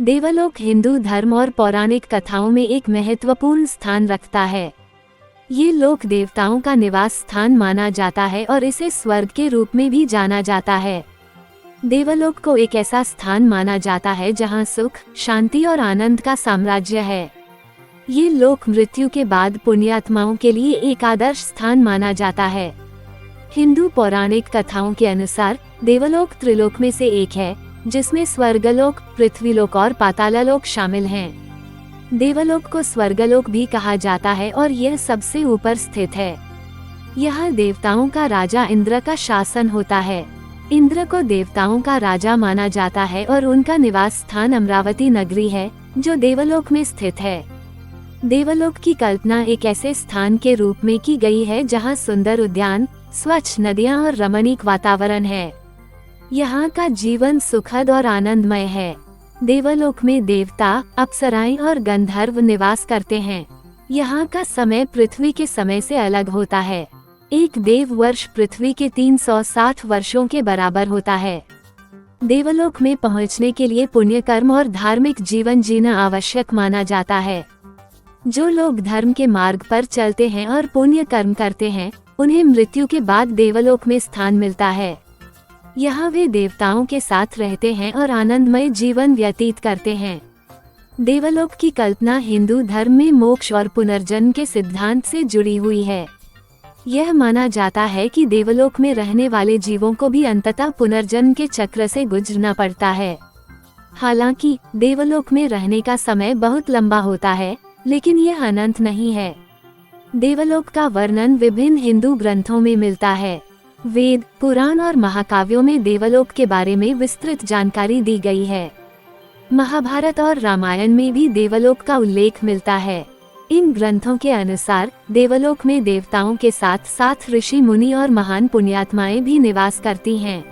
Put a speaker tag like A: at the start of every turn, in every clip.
A: देवलोक हिंदू धर्म और पौराणिक कथाओं में एक महत्वपूर्ण स्थान रखता है। ये लोक देवताओं का निवास स्थान माना जाता है और इसे स्वर्ग के रूप में भी जाना जाता है। देवलोक को एक ऐसा स्थान माना जाता है जहाँ सुख, शांति और आनंद का साम्राज्य है। ये लोक मृत्यु के बाद पुण्यात्माओं के लिए एक आदर्श स्थान माना जाता है। हिंदू पौराणिक कथाओं के अनुसार देवलोक त्रिलोक में से एक है, जिसमें स्वर्गलोक, पृथ्वीलोक और पाताललोक शामिल हैं। देवलोक को स्वर्गलोक भी कहा जाता है और यह सबसे ऊपर स्थित है। यहाँ देवताओं का राजा इंद्र का शासन होता है। इंद्र को देवताओं का राजा माना जाता है और उनका निवास स्थान अमरावती नगरी है, जो देवलोक में स्थित है। देवलोक की कल्पना एक ऐसे स्थान के रूप में की गई है जहाँ सुंदर उद्यान, स्वच्छ नदियाँ और रमणीक वातावरण है। यहाँ का जीवन सुखद और आनंदमय है। देवलोक में देवता, अप्सराएं और गंधर्व निवास करते हैं। यहाँ का समय पृथ्वी के समय से अलग होता है। एक देव वर्ष पृथ्वी के 360 वर्षों के बराबर होता है। देवलोक में पहुँचने के लिए पुण्य कर्म और धार्मिक जीवन जीना आवश्यक माना जाता है। जो लोग धर्म के मार्ग पर चलते हैं और पुण्य कर्म करते हैं, उन्हें मृत्यु के बाद देवलोक में स्थान मिलता है। यहाँ वे देवताओं के साथ रहते हैं और आनंदमय जीवन व्यतीत करते हैं। देवलोक की कल्पना हिंदू धर्म में मोक्ष और पुनर्जन्म के सिद्धांत से जुड़ी हुई है। यह माना जाता है कि देवलोक में रहने वाले जीवों को भी अंततः पुनर्जन्म के चक्र से गुजरना पड़ता है। हालांकि देवलोक में रहने का समय बहुत लंबा होता है, लेकिन यह अनंत नहीं है। देवलोक का वर्णन विभिन्न हिंदू ग्रंथों में मिलता है। वेद, पुराण और महाकाव्यों में देवलोक के बारे में विस्तृत जानकारी दी गई है। महाभारत और रामायण में भी देवलोक का उल्लेख मिलता है। इन ग्रंथों के अनुसार देवलोक में देवताओं के साथ साथ ऋषि मुनि और महान पुण्यात्माएं भी निवास करती हैं।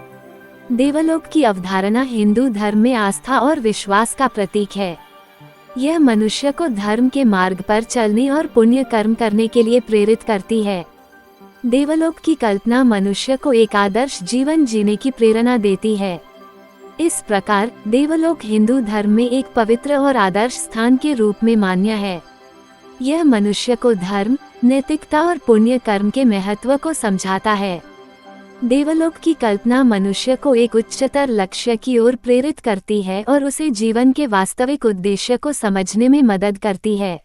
A: देवलोक की अवधारणा हिंदू धर्म में आस्था और विश्वास का प्रतीक है। यह मनुष्य को धर्म के मार्ग पर चलने और पुण्य कर्म करने के लिए प्रेरित करती है। देवलोक की कल्पना मनुष्य को एक आदर्श जीवन जीने की प्रेरणा देती है। इस प्रकार देवलोक हिंदू धर्म में एक पवित्र और आदर्श स्थान के रूप में मान्य है। यह मनुष्य को धर्म, नैतिकता और पुण्य कर्म के महत्व को समझाता है। देवलोक की कल्पना मनुष्य को एक उच्चतर लक्ष्य की ओर प्रेरित करती है और उसे जीवन के वास्तविक उद्देश्य को समझने में मदद करती है।